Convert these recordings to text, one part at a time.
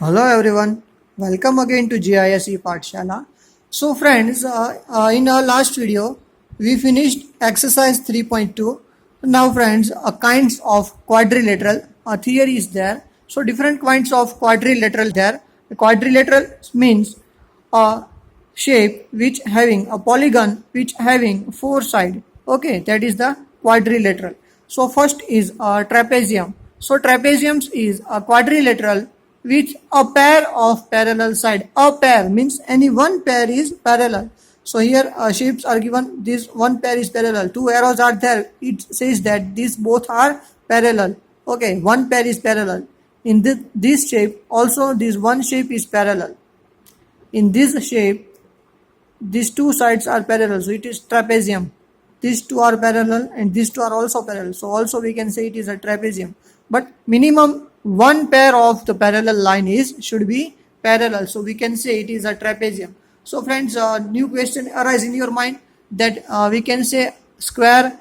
Hello everyone, welcome again to GISE Pathshala. So friends, in our last video, we finished exercise 3.2. Now friends, kinds of quadrilateral theory is there. So different kinds of quadrilateral there. The quadrilateral means a shape which having a polygon which having four sides. Okay, that is the quadrilateral. So first is a trapezium. So trapezium is a quadrilateral with a pair of parallel side. A pair means any one pair is parallel. So here shapes are given. This one pair is parallel. Two arrows are there. It says that these both are parallel. Okay, one pair is parallel. In this shape also this one shape is parallel. In this shape these two sides are parallel, so it is trapezium. These two are parallel and these two are also parallel, so also we can say it is a trapezium. But minimum one pair of the parallel line is should be parallel, so we can say it is a trapezium. So friends, new question arise in your mind that we can say square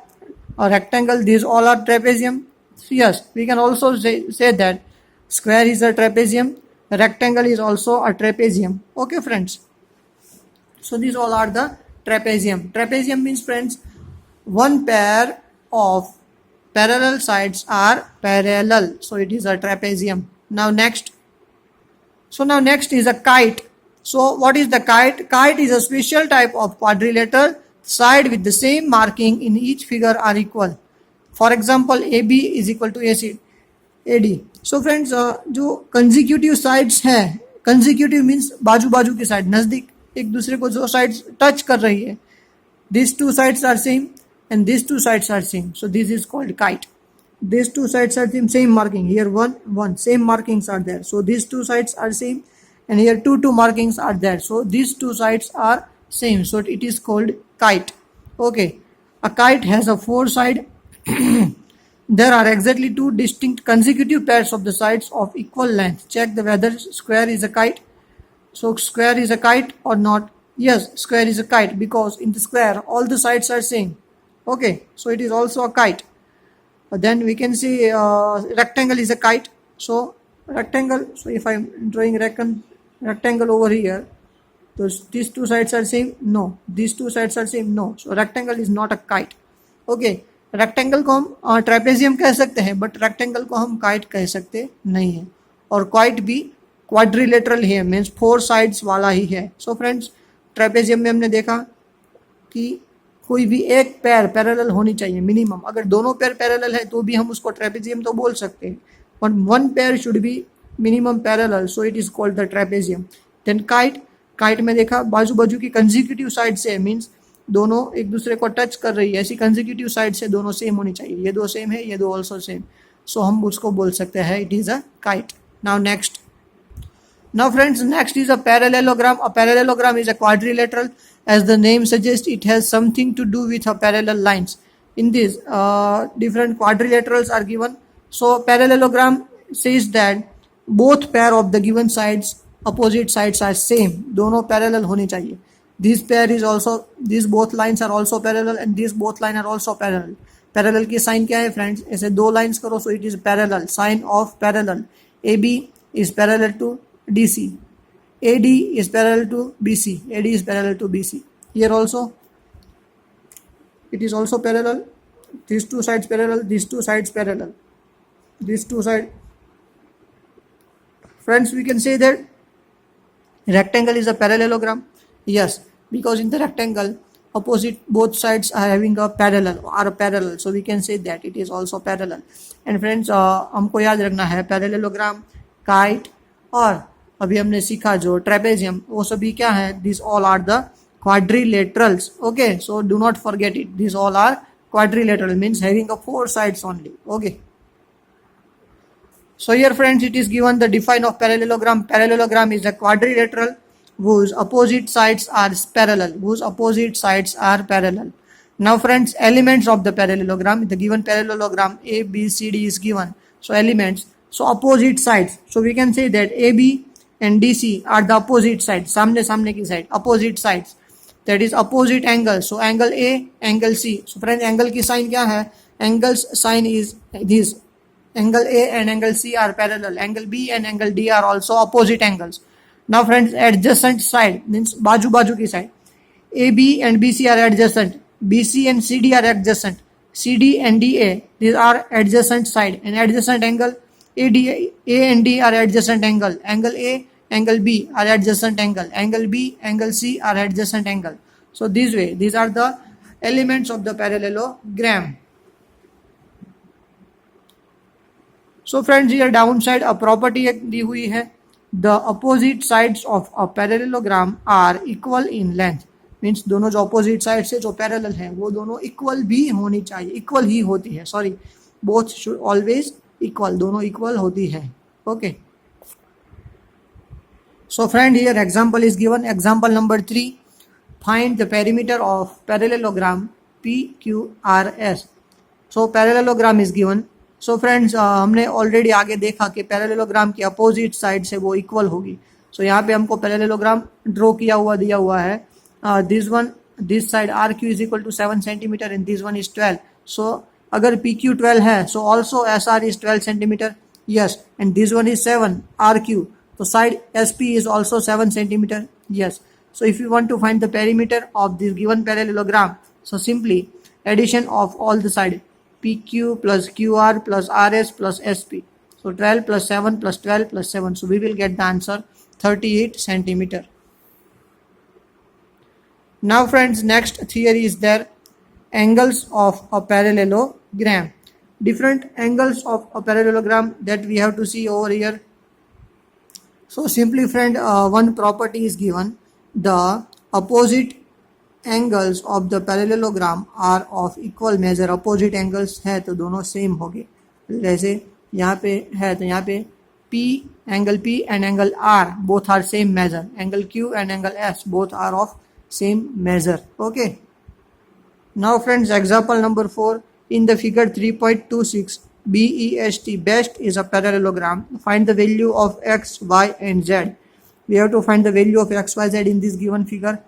or rectangle, these all are trapezium. Yes, we can also say that square is a trapezium, rectangle is also a trapezium. Okay friends, so these all are the trapezium. Trapezium means friends, one pair of parallel sides are parallel. So it is a trapezium. Now next. So now next is a kite. So what is the kite? Kite is a special type of quadrilateral side with the same marking in each figure are equal. For example, AB is equal to AC, AD. So friends, जो consecutive sides हैं, consecutive means बाजू बाजू की side, नजदीक एक दूसरे को जो साइड्स टच कर रही है, these two sides are same and these two sides are same, so this is called kite. These two sides are same marking, here one same markings are there, so these two sides are same, and here two markings are there, so these two sides are same, so it is called kite. Okay, a kite has a four side. There are exactly two distinct consecutive pairs of the sides of equal length. Check the whether square is a kite. So square is a kite or not? Yes, square is a kite because in the square all the sides are same. Okay, so it is also a kite. Then we can see rectangle is a kite. So rectangle. So if I am drawing rectangle over here, these two sides are same. No, these two sides are same. No, so rectangle is not a kite. Okay, rectangle को हम trapezium कह सकते हैं, but rectangle को हम kite कह सकते नहीं है. और काइट भी क्वाड्रिलेटरल है, मीन्स फोर साइड्स वाला ही है. सो फ्रेंड्स, ट्रेपेजियम में हमने देखा कि कोई भी एक पैर पैरेलल होनी चाहिए मिनिमम. अगर दोनों पैर पैरेलल है तो भी हम उसको ट्रेपेजियम तो बोल सकते हैं, but one pair should be minimum parallel, so it is called the trapezium. Then kite, kite में देखा बाजू बाजू की कंजिक्यूटिव साइड से, मीन्स दोनों एक दूसरे को टच कर रही है, ऐसी कंजिक्यूटिव साइड से दोनों सेम होनी चाहिए. ये दो सेम है, ये दो ऑल्सो सेम, सो हम उसको बोल सकते हैं it is a kite. Now next. Now friends, next is a parallelogram. A parallelogram is a quadrilateral. As the name suggests, it has something to do with a parallel lines. In this, different quadrilaterals are given. So parallelogram says that both pair of the given sides, opposite sides are same. दोनों parallel होनी चाहिए. This pair is also, these both lines are also parallel and these both line are also parallel. Parallel की sign क्या है friends? ऐसे दो lines करो, so it is parallel. Sign of parallel. AB is parallel to DC. AD is parallel to BC. AD is parallel to BC. Here also it is also parallel. These two sides parallel. These two sides parallel. These two sides. Friends, we can say that rectangle is a parallelogram. Yes, because in the rectangle opposite both sides are having a parallel, so we can say that it is also parallel. And friends, हमको याद रखना है parallelogram, kite और अभी हमने सीखा जो trapezium, वो सभी क्या है? This all are the quadrilaterals. Okay, so do not forget it, this all are quadrilateral, means having a four sides only. Okay, so here friends, it is given the define of parallelogram. Parallelogram is a quadrilateral whose opposite sides are parallel. Whose opposite sides are parallel. Now friends, elements of the parallelogram. The given parallelogram A, B, C, D is given. So elements, so opposite sides. So we can say that AB and DC are the opposite sides. सामने सामने की side, opposite sides. That is opposite angle. So angle A, angle C. So friends, angle की sign क्या है? Angle's sign is this. Angle A and angle C are parallel. Angle B and angle D are also opposite angles. Now friends, adjacent side means baju baju ki side. AB and BC are adjacent. BC and CD are adjacent. CD and DA, these are adjacent side. And adjacent angle A and D are adjacent angle. Angle A, angle B are adjacent angle. Angle B, angle C are adjacent angle. So this way, these are the elements of the parallelogram. So friends, here downside a property दी हुई है. The opposite sides of a parallelogram are equal in length. Means दोनों जो opposite side से जो parallel है वो दोनों equal भी होनी चाहिए, इक्वल ही होती है, sorry, both should always equal, दोनों इक्वल होती है. Okay, so friend here example is given. Example number 3, find the perimeter of parallelogram PQRS. So parallelogram is given. So friends, हमने ऑलरेडी आगे देखा कि पैरेललोग्राम की अपोजिट साइड से वो इक्वल होगी. सो यहाँ पे हमको पैरेललोग्राम ड्रॉ किया हुआ दिया हुआ है. This side RQ is equal to 7 centimeter and this one is 12. So अगर PQ 12 है, so also SR is 12 centimeter. Yes, and this one is 7 RQ. So side SP is also 7 centimeter. Yes. So if you want to find the perimeter of this given parallelogram, so simply addition of all the side PQ plus QR plus RS plus SP. So 12 plus 7 plus 12 plus 7. So we will get the answer 38 centimeter. Now friends, next theory is there, angles of a parallelogram. Different angles of a parallelogram that we have to see over here. So simply friend, one property is given, the opposite angles of the parallelogram are of equal measure. Opposite angles है तो दोनों same होंगे. जैसे यहाँ पे है तो यहाँ पे P, angle P and angle R both are same measure. Angle Q and angle S both are of same measure. Okay, now friends, example number 4, in the figure 3.26, BEST, best is a parallelogram. Find the value of x, y and z. We have to find the value of x, y, z in this given figure.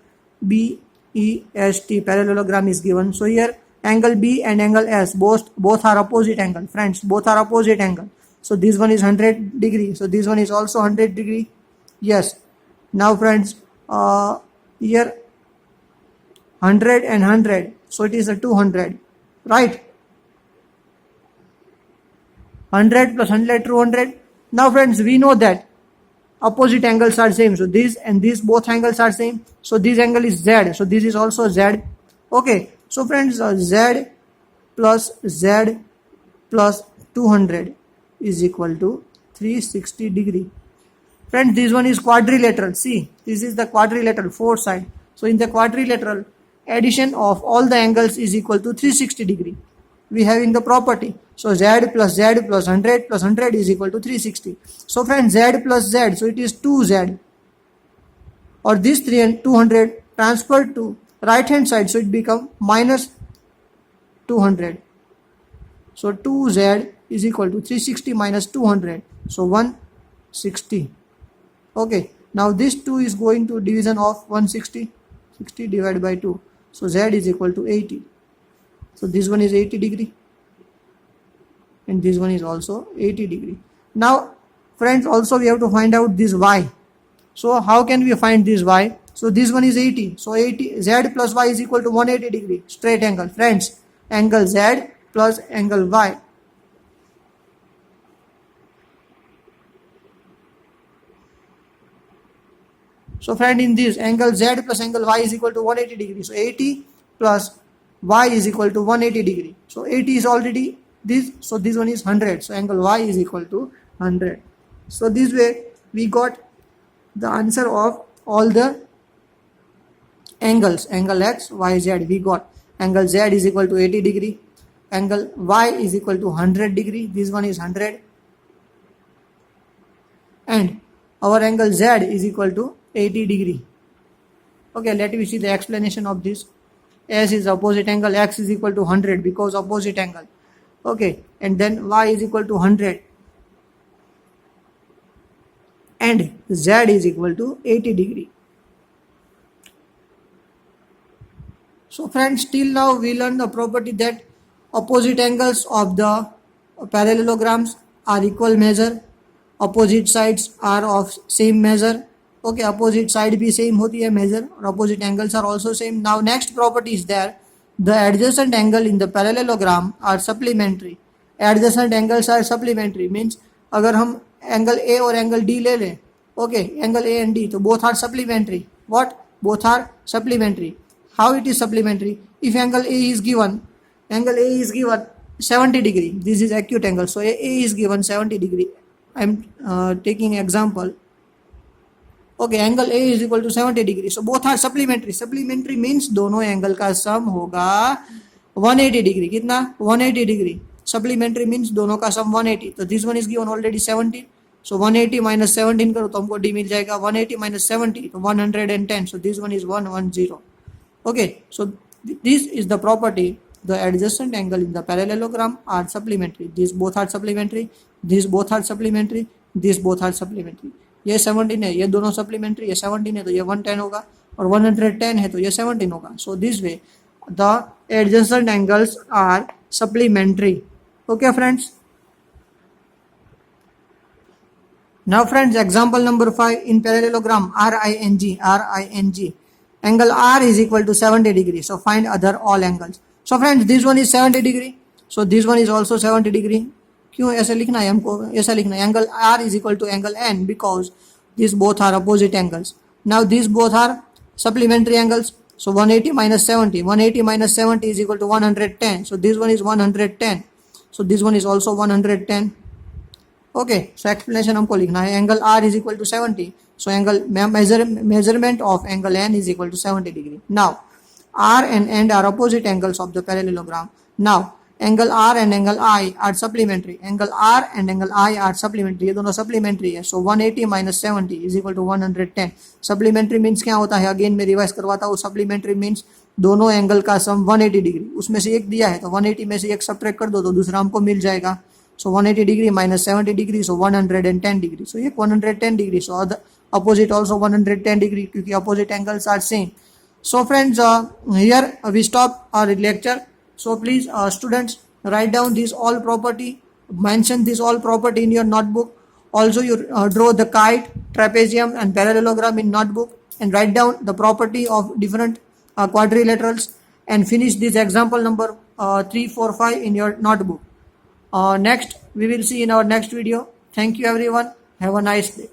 BEST parallelogram is given. So here angle B and angle S both are opposite angle. Friends, both are opposite angle. So this one is 100 degree, so this one is also 100 degree. Yes. Now friends, here 100 and 100, so it is a 200, right? 100 plus 100, 200. Now friends, we know that opposite angles are same, so this and this both angles are same, so this angle is Z, so this is also Z. Okay, so friends, Z plus 200 is equal to 360 degree. Friends, this one is quadrilateral. See, this is the quadrilateral, four side. So in the quadrilateral, addition of all the angles is equal to 360 degree. We having the property. So Z plus 100 plus 100 is equal to 360. So friends, Z plus Z, so it is 2Z. Or this 3 and 200 transferred to right hand side, so it become minus 200. So 2Z is equal to 360 minus 200. So 160. Okay, now this 2 is going to division of 160. 60 divided by 2. So Z is equal to 80. So this one is 80 degree. And this one is also 80 degree. Now friends, also we have to find out this Y. So how can we find this Y? So this one is 80. So 80 Z plus Y is equal to 180 degree. Straight angle. Friends, angle Z plus angle Y. So friend, in this angle Z plus angle Y is equal to 180 degree. So 80 plus Y is equal to 180 degree. So 80 is already this. So this one is 100. So angle Y is equal to 100. So this way we got the answer of all the angles. Angle X, Y, Z. We got angle Z is equal to 80 degree. Angle Y is equal to 100 degree. This one is 100. And our angle Z is equal to 80 degree. Okay, let me see the explanation of this. S is opposite angle, X is equal to 100 because opposite angle. Okay, and then Y is equal to 100 and Z is equal to 80 degree. So friends, till now we learned the property that opposite angles of the parallelograms are equal measure, opposite sides are of same measure. Okay, opposite side भी same होती है measure और opposite angles are also same. Now next property is there, the adjacent angle in the parallelogram are supplementary. Adjacent angles are supplementary means अगर हम angle A और angle D ले लें, okay angle A and D, तो both are supplementary. What? Both are supplementary. How it is supplementary? If angle A is given, angle A is given 70 degree, this is acute angle, so A is given 70 degree. I am taking example. Okay, angle A is equal to 70 degree, so both are supplementary. Supplementary means दोनों angle का सम होगा 180 degree. कितना? 180 degree. Supplementary means दोनों का सम 180. तो this one is given already 17, so 180 minus 17 करो तो हमको डी मिल जाएगा 180 माइनस 70, तो 110. So this one is 110. Okay, so this is the property, the adjacent angle in the parallelogram are supplementary. These both are supplementary. These both are supplementary. These both are supplementary. ये 17 है, ये दोनों supplementary, ये 17 है तो ये 110 होगा, और 110 है तो ये 17 होगा. So this way the adjacent angles are supplementary. Okay friends. Now friends, example number 5 in parallelogram RING. Angle R is equal to 70 degree. So find other all angles. So friends, this one is 70 degree. So this one is also 70 degree. क्यों ऐसे लिखना है हमको? ऐसा लिखना है angle R is equal to angle N because these both are opposite angles. Now these both are supplementary angles. So 180 minus 70. 180 minus 70 is equal to 110. So this one is 110. So this one is also 110. Okay. So explanation हमको लिखना है angle R is equal to 70. So angle measurement of angle N is equal to 70 degree. Now R and N are opposite angles of the parallelogram. Now angle R and angle I are supplementary. Angle R and angle I are supplementary. ये दोनों supplementary है. So 180 minus 70 is equal to 110. Supplementary means क्या होता है? Again मैं revise करवाता हूँ. Supplementary means दोनों एंगल का सम 180 डिग्री. उसमें से एक दिया है तो 180 में से एक सब्ट्रैक्ट कर दो तो दूसरा हमको मिल जाएगा. So 180 degree minus 70 degree, so 110 degree. So ये 110 degree. So the opposite also 110 degree क्योंकि opposite angles are same. So friends, here we stop our lecture. So please students, write down this all property, mention this all property in your notebook. Also you draw the kite, trapezium and parallelogram in notebook and write down the property of different quadrilaterals and finish this example number 3, 4, 5 in your notebook. Next we will see in our next video. Thank you everyone. Have a nice day.